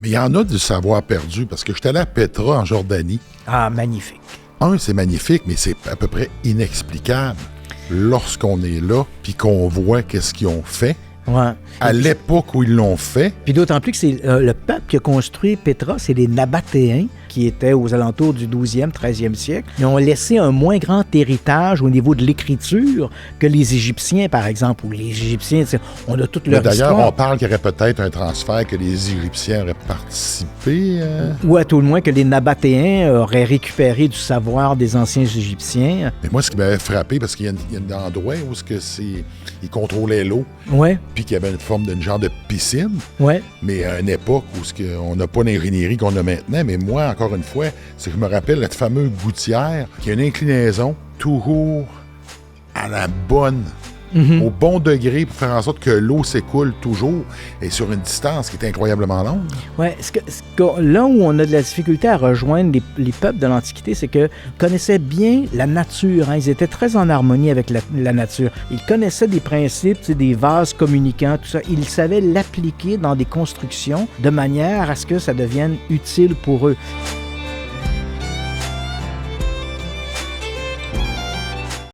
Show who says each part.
Speaker 1: Mais il y en a du savoir perdu, parce que je suis allé à Petra, en Jordanie.
Speaker 2: Ah, magnifique.
Speaker 1: C'est magnifique, mais c'est à peu près inexplicable lorsqu'on est là, puis qu'on voit qu'est-ce qu'ils ont fait.
Speaker 2: Ouais.
Speaker 1: À l'époque où ils l'ont fait.
Speaker 2: Puis d'autant plus que c'est le peuple qui a construit Petra, c'est les Nabatéens, qui étaient aux alentours du 12e, 13e siècle. Ils ont laissé un moins grand héritage au niveau de l'écriture que les Égyptiens, par exemple, ou les Égyptiens, on a toute leur
Speaker 1: D'ailleurs,
Speaker 2: histoire.
Speaker 1: on parle qu'il y aurait peut-être un transfert que les Égyptiens auraient participé.
Speaker 2: Ou à tout le moins que les Nabatéens auraient récupéré du savoir des anciens Égyptiens.
Speaker 1: Mais moi, ce qui m'avait frappé, parce qu'il y a un endroit où ils contrôlaient l'eau,
Speaker 2: Ouais.
Speaker 1: puis qu'il y avait une forme d'une genre de piscine,
Speaker 2: Ouais.
Speaker 1: mais à une époque où on n'a pas l'ingénierie qu'on a maintenant. Mais moi, encore une fois, c'est que je me rappelle cette fameuse gouttière qui a une inclinaison toujours à la bonne, au bon degré pour faire en sorte que l'eau s'écoule toujours et sur une distance qui est incroyablement longue.
Speaker 2: Oui, là où on a de la difficulté à rejoindre les peuples de l'Antiquité, c'est qu'ils connaissaient bien la nature. Hein. Ils étaient très en harmonie avec la nature. Ils connaissaient des principes, des vases communicants, tout ça. Ils savaient l'appliquer dans des constructions de manière à ce que ça devienne utile pour eux.